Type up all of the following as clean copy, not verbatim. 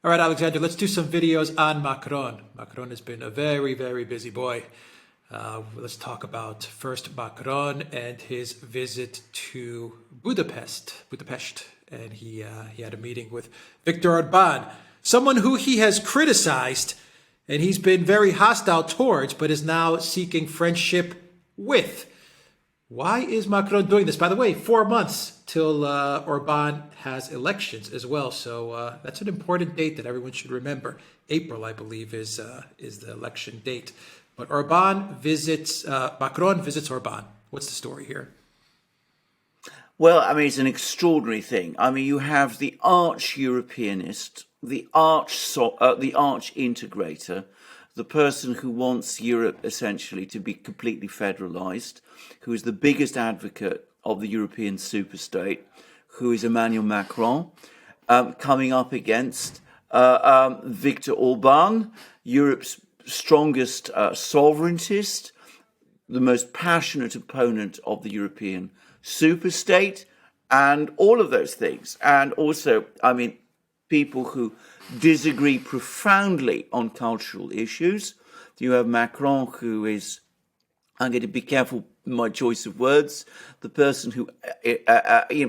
All right, Alexander, let's do some videos on Macron. Macron has been a very, very busy boy. Let's talk about first Macron and his visit to Budapest. And he had a meeting with Viktor Orban, someone who he has criticized and he's been very hostile towards, but is now seeking friendship with. Why is Macron doing this? By the way, 4 months till Orban has elections as well. So that's an important date that everyone should remember. April, I believe, is the election date. But Macron visits Orban. What's the story here? Well, I mean, it's an extraordinary thing. I mean, you have the arch-Europeanist, the arch-integrator, the person who wants Europe essentially to be completely federalized, who is the biggest advocate of the European superstate, who is Emmanuel Macron, coming up against Viktor Orban, Europe's strongest sovereigntist, the most passionate opponent of the European superstate, and all of those things. And also, I mean, people who disagree profoundly on cultural issues. You have Macron, who is, I'm going to be careful in my choice of words, the person who,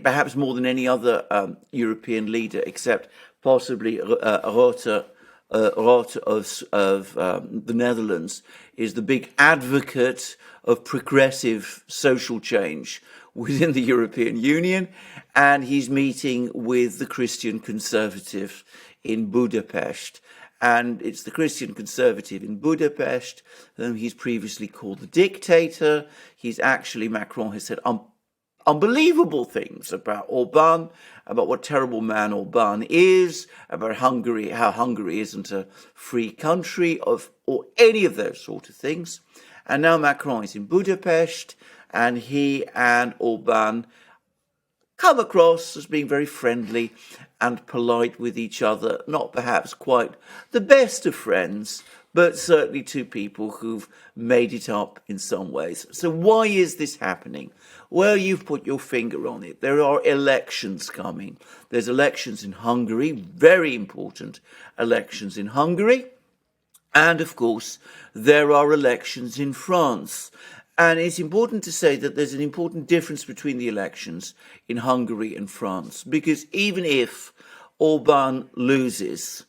perhaps more than any other European leader, except possibly Rutte of the Netherlands, is the big advocate of progressive social change within the European Union, and he's meeting with the Christian Conservative in Budapest. And it's the Christian Conservative in Budapest, whom he's previously called the dictator. Macron has said unbelievable things about Orban, about what terrible man Orban is, about Hungary, how Hungary isn't a free country, or any of those sort of things. And now Macron is in Budapest, and he and Orban come across as being very friendly and polite with each other, not perhaps quite the best of friends, but certainly two people who've made it up in some ways. So why is this happening? Well, you've put your finger on it. There are elections coming. There's elections in Hungary, very important elections in Hungary. And of course, there are elections in France. And it's important to say that there's an important difference between the elections in Hungary and France, because even if Orban loses,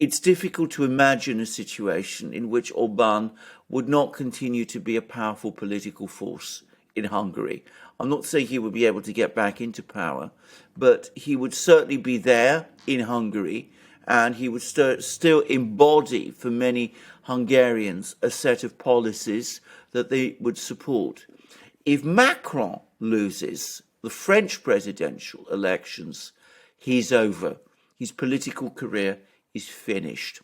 it's difficult to imagine a situation in which Orban would not continue to be a powerful political force in Hungary. I'm not saying he would be able to get back into power, but he would certainly be there in Hungary, and he would still embody for many Hungarians a set of policies that they would support. If Macron loses the French presidential elections, he's over. His political career is finished.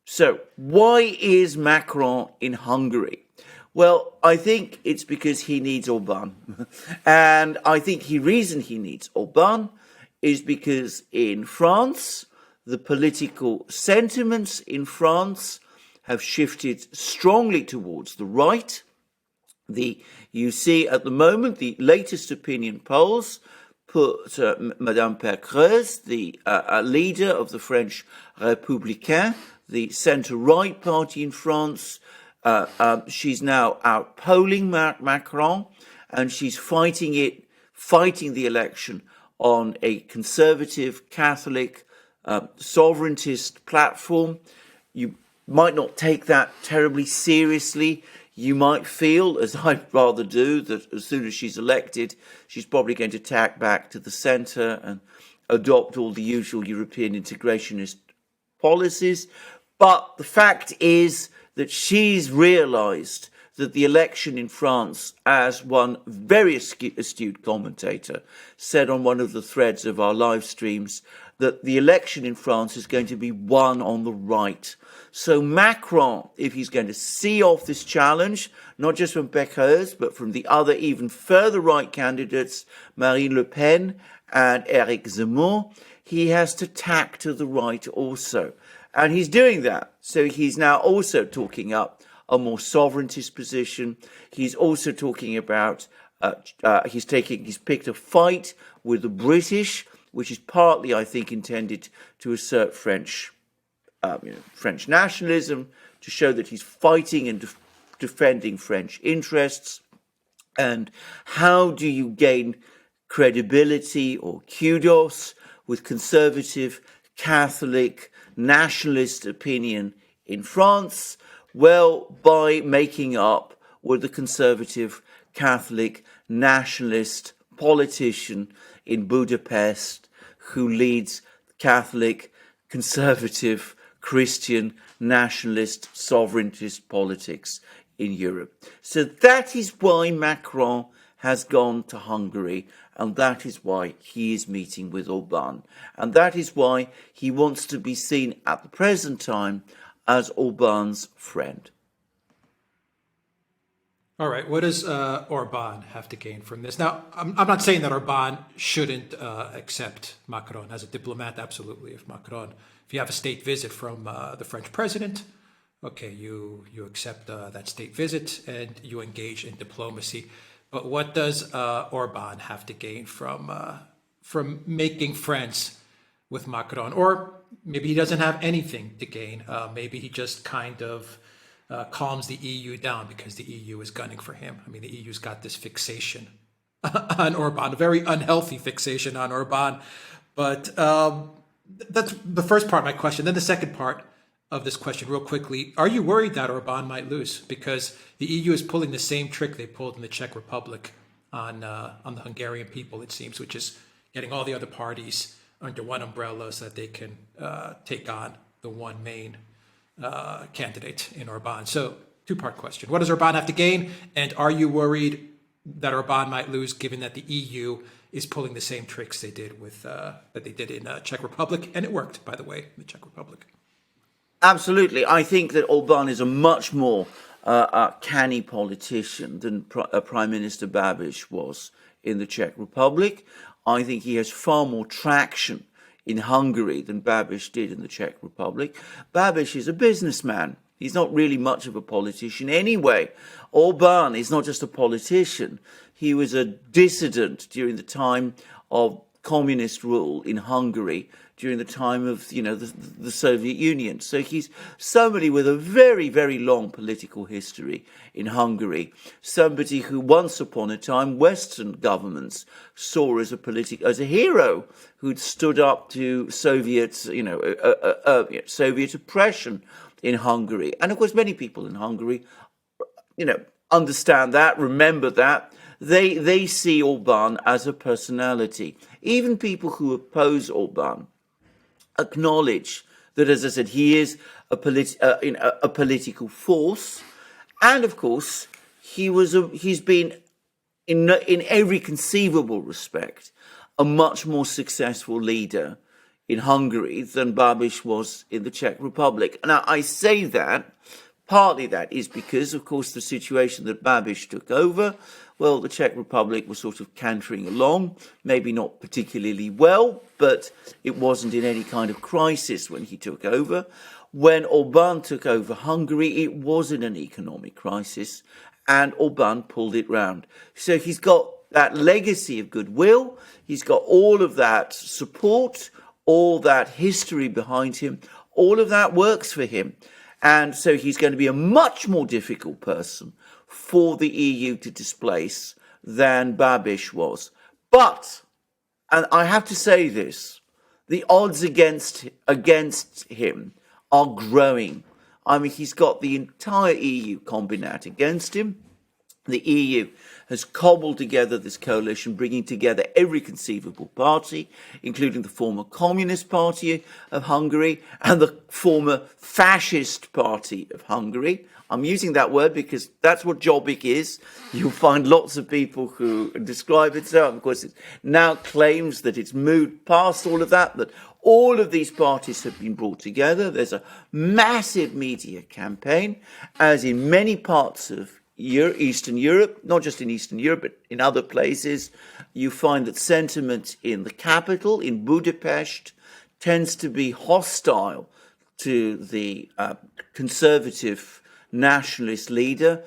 So why is Macron in Hungary? Well, I think it's because he needs Orban. And I think the reason he needs Orban is because in France, the political sentiments in France have shifted strongly towards the right. You see at the moment, the latest opinion polls put Madame Pécresse, the leader of the French Républicains, the centre-right party in France. She's now outpolling Macron, and she's fighting the election on a conservative, Catholic, sovereigntist platform. You might not take that terribly seriously. You might feel, as I'd rather do, that as soon as she's elected, she's probably going to tack back to the centre and adopt all the usual European integrationist policies. But the fact is that she's realised that the election in France, as one very astute commentator said on one of the threads of our live streams, that the election in France is going to be won on the right. So Macron, if he's going to see off this challenge, not just from Pécresse, but from the other even further right candidates, Marine Le Pen and Éric Zemmour, he has to tack to the right also. And he's doing that. So he's now also talking up a more sovereigntist position. He's also talking about, he's picked a fight with the British, which is partly, I think, intended to assert French nationalism, to show that he's fighting and defending French interests. And how do you gain credibility or kudos with conservative, Catholic, nationalist opinion in France? Well, by making up with the conservative, Catholic, nationalist politician in Budapest who leads Catholic, conservative, Christian, nationalist, sovereigntist politics in Europe. So that is why Macron has gone to Hungary, and that is why he is meeting with Orban. And that is why he wants to be seen at the present time as Orban's friend. All right, what does Orban have to gain from this? Now, I'm not saying that Orban shouldn't accept Macron as a diplomat. Absolutely, if you have a state visit from the French president, okay, you accept that state visit and you engage in diplomacy. But what does Orban have to gain from making friends with Macron? Or maybe he doesn't have anything to gain. Maybe he just kind of calms the EU down because the EU is gunning for him. I mean, the EU's got this fixation on Orban, a very unhealthy fixation on Orban. But that's the first part of my question. Then the second part of this question, real quickly, are you worried that Orban might lose? Because the EU is pulling the same trick they pulled in the Czech Republic on the Hungarian people, it seems, which is getting all the other parties under one umbrella so that they can take on the one main candidate in Orban. So, two-part question. What does Orban have to gain? And are you worried that Orban might lose, given that the EU is pulling the same tricks they did that they did in Czech Republic? And it worked, by the way, in the Czech Republic. Absolutely. I think that Orban is a much more canny politician than Prime Minister Babiš was in the Czech Republic. I think he has far more traction in Hungary than Babiš did in the Czech Republic. Babiš is a businessman. He's not really much of a politician anyway. Orban is not just a politician. He was a dissident during the time of communist rule in Hungary, during the time of, the Soviet Union. So he's somebody with a very, very long political history in Hungary, somebody who once upon a time Western governments saw as a hero who'd stood up to Soviet oppression in Hungary. And of course, many people in Hungary, understand that, remember that. They see Orban as a personality. Even people who oppose Orban acknowledge that, as I said, he is a political force, and of course he's been in every conceivable respect a much more successful leader in Hungary than Babiš was in the Czech Republic. Now I say that partly that is because, of course, the situation that Babiš took over, well, the Czech Republic was sort of cantering along, maybe not particularly well, but it wasn't in any kind of crisis when he took over. When Orban took over Hungary, it was in an economic crisis, and Orban pulled it round. So he's got that legacy of goodwill, he's got all of that support, all that history behind him, all of that works for him. And so he's going to be a much more difficult person for the EU to displace than Babiš was. But, and I have to say this, the odds against him are growing. I mean, he's got the entire EU combinat against him. The EU has cobbled together this coalition, bringing together every conceivable party, including the former Communist Party of Hungary and the former Fascist Party of Hungary. I'm using that word because that's what Jobbik is. You'll find lots of people who describe it so. Of course, it now claims that it's moved past all of that all of these parties have been brought together. There's a massive media campaign, as in many parts of Eastern Europe, not just in Eastern Europe, but in other places. You find that sentiment in the capital, in Budapest, tends to be hostile to the conservative nationalist leader.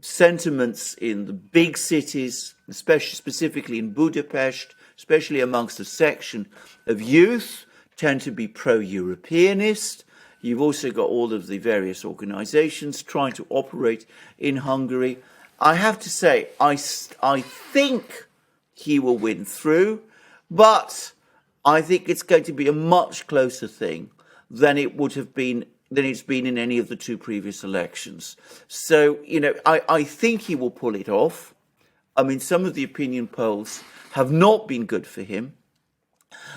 Sentiments in the big cities, especially specifically in Budapest, especially amongst a section of youth, tend to be pro-Europeanist. You've also got all of the various organizations trying to operate in Hungary. I have to say, I think he will win through, but I think it's going to be a much closer thing than it's been in any of the two previous elections. So, I think he will pull it off. I mean, some of the opinion polls have not been good for him.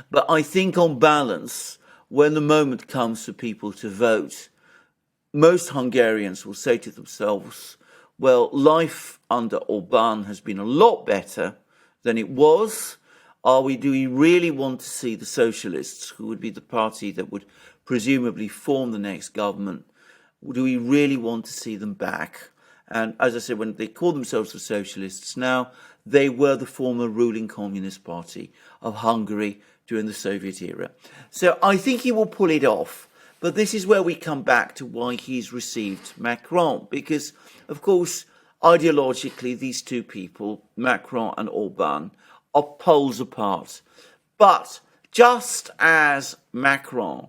But I think on balance, when the moment comes for people to vote, most Hungarians will say to themselves, well, life under Orban has been a lot better than it was. Do we really want to see the socialists, who would be the party that would presumably form the next government, do we really want to see them back? And as I said, when they call themselves the socialists now, they were the former ruling Communist Party of Hungary during the Soviet era. So I think he will pull it off. But this is where we come back to why he's received Macron. Because, of course, ideologically, these two people, Macron and Orban, are poles apart. But just as Macron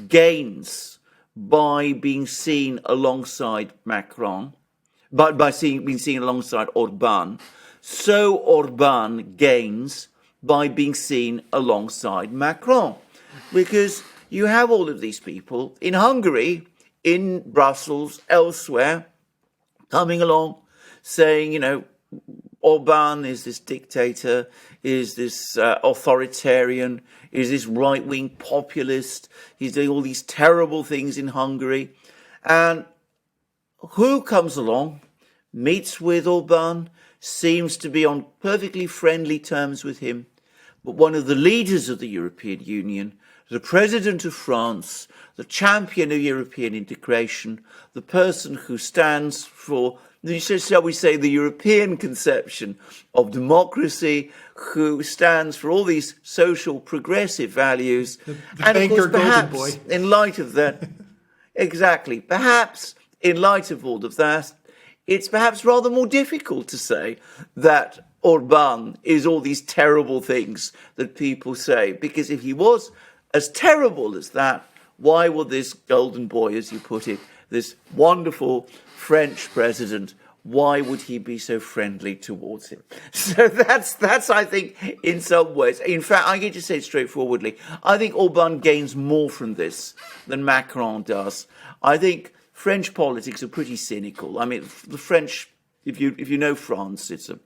gains by being seen alongside Macron, but by being seen alongside Orban, so Orban gains by being seen alongside Macron. Because you have all of these people in Hungary, in Brussels, elsewhere, coming along, saying, Orban is this dictator, is this authoritarian, is this right-wing populist, he's doing all these terrible things in Hungary. And who comes along, meets with Orban, seems to be on perfectly friendly terms with him, but one of the leaders of the European Union, the President of France, the champion of European integration, the person who stands for, shall we say, the European conception of democracy, who stands for all these social progressive values. The and of course, perhaps in light of that, exactly, perhaps in light of all of that, it's perhaps rather more difficult to say that Orban is all these terrible things that people say, because if he was as terrible as that, why would this golden boy, as you put it, this wonderful French president, why would he be so friendly towards him? So that's I think, in some ways, in fact, I can just say straightforwardly, I think Orban gains more from this than Macron does. I think French politics are pretty cynical. I mean, the French, if you know France, it's a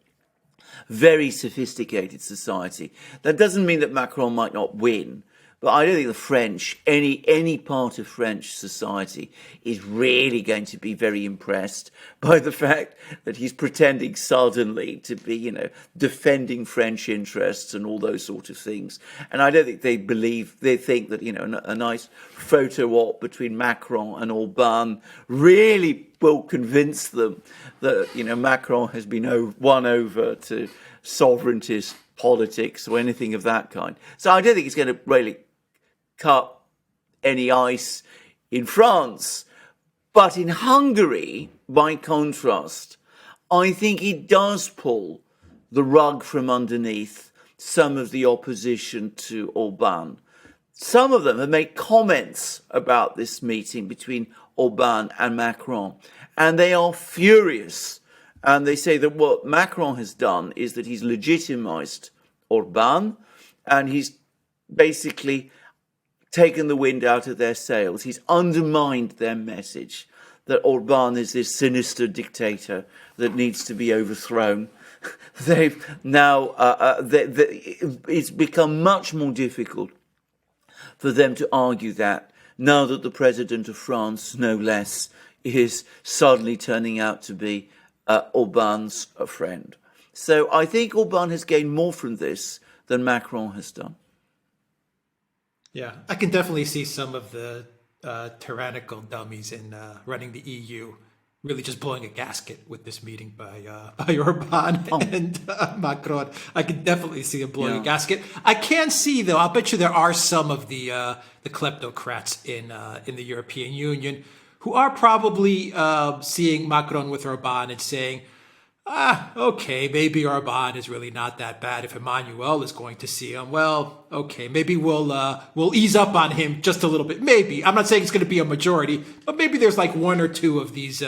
very sophisticated society. That doesn't mean that Macron might not win, but I don't think the French, any part of French society, is really going to be very impressed by the fact that he's pretending suddenly to be, defending French interests and all those sort of things. And I don't think they think that, a nice photo op between Macron and Orban really will convince them that, Macron has been won over to sovereigntist politics or anything of that kind. So I don't think it's going to really cut any ice in France. But in Hungary, by contrast, I think it does pull the rug from underneath some of the opposition to Orban. Some of them have made comments about this meeting between Orban and Macron, and they are furious. And they say that what Macron has done is that he's legitimized Orban, and he's basically taken the wind out of their sails. He's undermined their message that Orban is this sinister dictator that needs to be overthrown. They've now, it's become much more difficult for them to argue that now that the President of France, no less, is suddenly turning out to be Orban's friend. So I think Orban has gained more from this than Macron has done. Yeah, I can definitely see some of the tyrannical dummies in running the EU really just blowing a gasket with this meeting by Orban and Macron. I can definitely see them blowing a gasket. I can see, though, I'll bet you there are some of the kleptocrats in the European Union who are probably seeing Macron with Orban and saying, okay, maybe Orban is really not that bad if Emmanuel is going to see him. Well, okay, maybe we'll ease up on him just a little bit. Maybe. I'm not saying it's going to be a majority, but maybe there's like one or two of these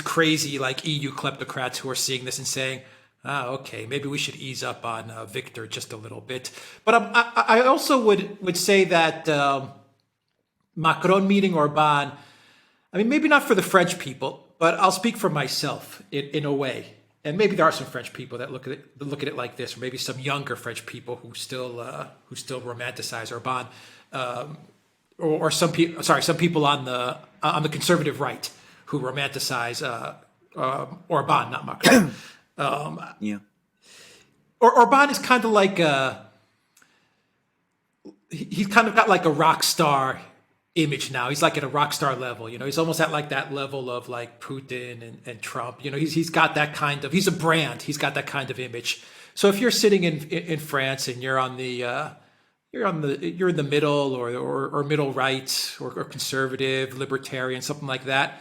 crazy like EU kleptocrats who are seeing this and saying, okay, maybe we should ease up on Victor just a little bit. But I also would say that Macron meeting Orban, I mean, maybe not for the French people, but I'll speak for myself in a way. And maybe there are some French people that look at it like this, or maybe some younger French people who still romanticize Orban, or some people on the conservative right who romanticize Orban, not Macron. Yeah. Orban is kind of like he's kind of got like a rock star image now. He's like at a rock star level, he's almost at like that level of like Putin and Trump. He's got that kind of, he's a brand. He's got that kind of image. So if you're sitting in France and you're on the you're in the middle or middle right or conservative, libertarian, something like that.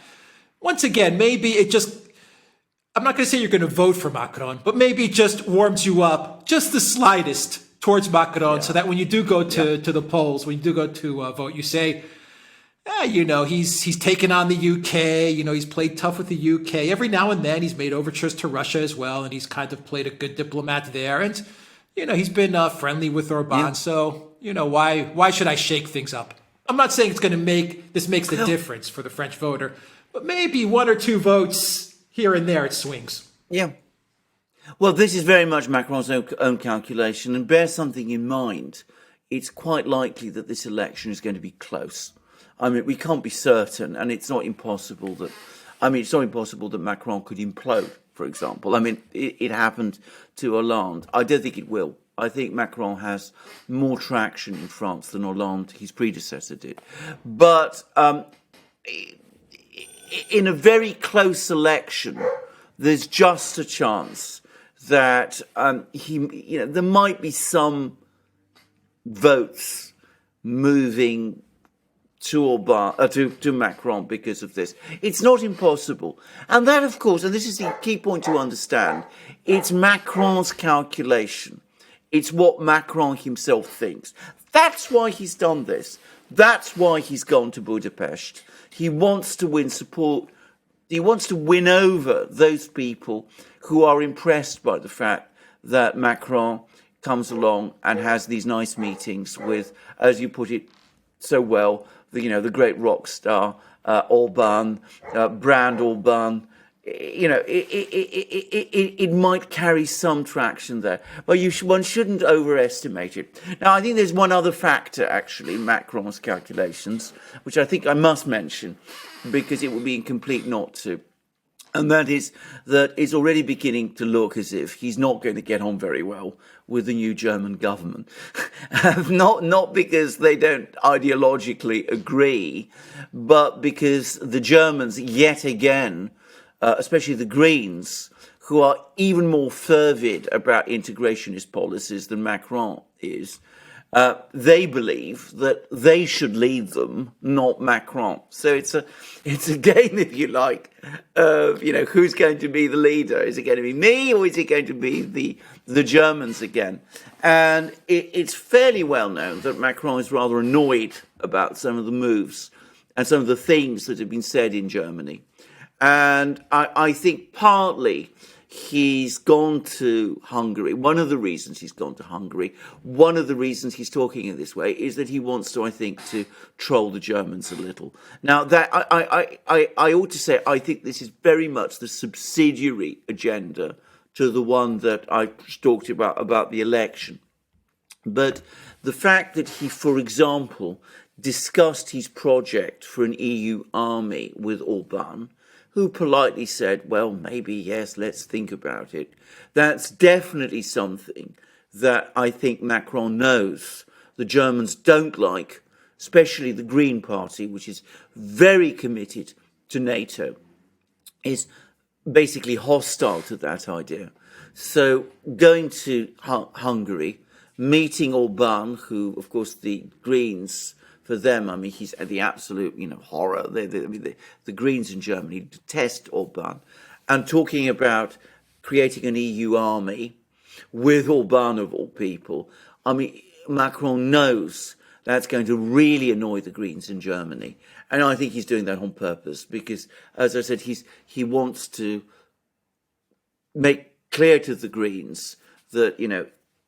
Once again, maybe it just, I'm not going to say you're going to vote for Macron, but maybe it just warms you up just the slightest towards Macron, so that when you do go to the polls, when you do go to vote, you say, he's taken on the UK, he's played tough with the UK. Every now and then he's made overtures to Russia as well, and he's kind of played a good diplomat there. And, he's been friendly with Orban. Yeah. So, why should I shake things up? I'm not saying it's going to makes the difference for the French voter, but maybe one or two votes here and there it swings. Yeah. Well, this is very much Macron's own calculation, and bear something in mind. It's quite likely that this election is going to be close. I mean, we can't be certain, and it's not impossible that Macron could implode, for example. I mean, it happened to Hollande. I don't think it will. I think Macron has more traction in France than Hollande, his predecessor, did. But in a very close election, there's just a chance that there might be some votes moving to Orban, to Macron because of this. It's not impossible. And that, of course, and this is the key point to understand, it's Macron's calculation. It's what Macron himself thinks. That's why he's done this. That's why he's gone to Budapest. He wants to win support. He wants to win over those people who are impressed by the fact that Macron comes along and has these nice meetings with, as you put it so well, the great rock star Orban, brand Orban. It might carry some traction there, but one shouldn't overestimate it. Now, I think there's one other factor, actually, in Macron's calculations, which I think I must mention, because it would be incomplete not to. And that is that it's already beginning to look as if he's not going to get on very well with the new German government. Not because they don't ideologically agree, but because the Germans, yet again, especially the Greens, who are even more fervid about integrationist policies than Macron is, they believe that they should lead them, not Macron. So it's a game, if you like, of who's going to be the leader? Is it going to be me, or is it going to be the Germans again? And it's fairly well known that Macron is rather annoyed about some of the moves and some of the things that have been said in Germany. And I think partly he's gone to Hungary. One of the reasons he's gone to Hungary, one of the reasons he's talking in this way, is that he wants to, I think, to troll the Germans a little. Now, that I ought to say, I think this is very much the subsidiary agenda to the one that I talked about the election. But the fact that he, for example, discussed his project for an EU army with Orban, who politely said, well, maybe, yes, let's think about it. That's definitely something that I think Macron knows the Germans don't like, especially the Green Party, which is very committed to NATO, is basically hostile to that idea. So going to Hungary, meeting Orban, who, of course, the Greens, for them, I mean, he's the absolute, horror. The Greens in Germany detest Orban. and talking about creating an EU army with Orban of all people. I mean, Macron knows that's going to really annoy the Greens in Germany. And I think he's doing that on purpose because, as I said, he wants to make clear to the Greens that, you know,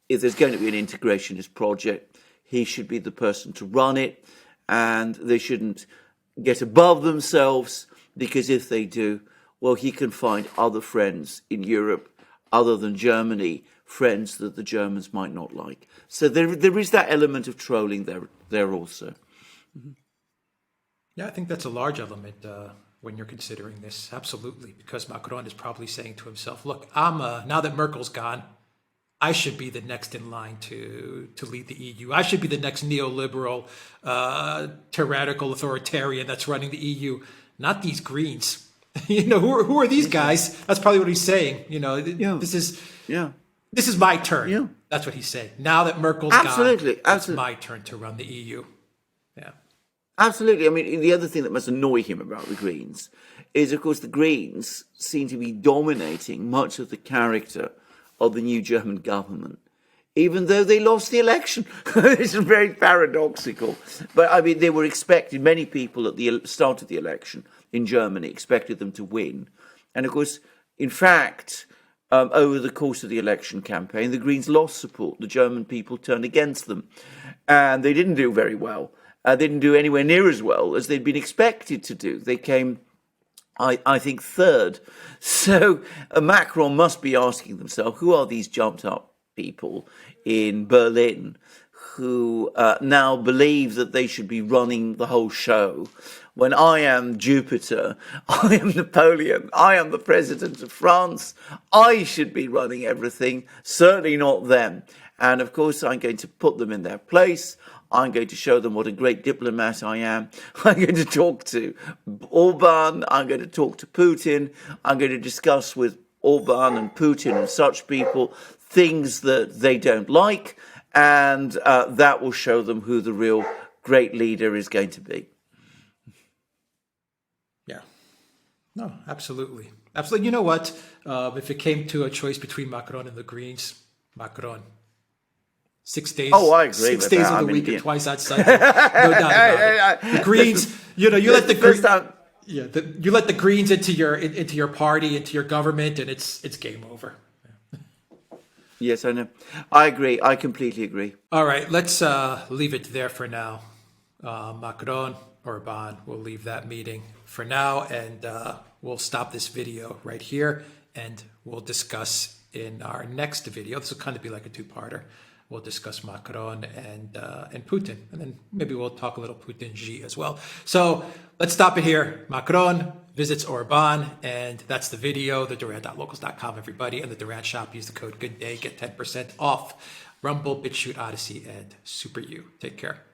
if there's going to be an integrationist project, he should be the person to run it, and they shouldn't get above themselves, because if they do, well, he can find other friends in Europe other than Germany, friends that the Germans might not like. So there is that element of trolling there also. Yeah, I think that's a large element when you're considering this. Absolutely, because Macron is probably saying to himself, look, now that Merkel's gone, I should be the next in line to lead the EU. I should be the next neoliberal, tyrannical authoritarian that's running the EU, not these Greens. You know, who are these guys? That's probably what he's saying. You know, this is my turn. Yeah. That's what he's saying. Now that Merkel's gone, it's my turn to run the EU. Yeah. Absolutely. I mean, the other thing that must annoy him about the Greens is, of course, the Greens seem to be dominating much of the character of the new German government, even though they lost the election. It's very paradoxical. But, I mean, they were expected, many people at the start of the election in Germany expected them to win. And, of course, in fact, over the course of the election campaign, the Greens lost support. The German people turned against them. And they didn't do very well. They didn't do anywhere near as well as they'd been expected to do. They came, I think, third. So Macron must be asking themselves, who are these jumped up people in Berlin who now believe that they should be running the whole show, when I am Jupiter, I am Napoleon, I am the president of France, I should be running everything, certainly not them. And of course, I'm going to put them in their place. I'm going to show them what a great diplomat I am. I'm going to talk to Orban. I'm going to talk to Putin. I'm going to discuss with Orban and Putin and such people things that they don't like. And that will show them who the real great leader is going to be. Yeah. No, absolutely. Absolutely. You know what? If it came to a choice between Macron and the Greens, Macron. 6 days. Oh, I agree. 6 with days that. of the week yeah. and twice on Sunday. No doubt about it. The Greens, you know, you let the Greens, you let the Greens into your party, into your government, and it's game over. Yes, I know. I agree. I completely agree. All right, let's leave it there for now. Macron, Orban, we'll leave that meeting for now, and we'll stop this video right here, and we'll discuss in our next video. This will kind of be like a two-parter. We'll discuss Macron and Putin, and then maybe we'll talk a little Putin-Xi as well. So let's stop it here. Macron visits Orban, and that's the video, the Duran.locals.com, everybody, and the Duran shop. Use the code GOODDAY, get 10% off. Rumble, BitChute, ODYSEE, and Super U. Take care.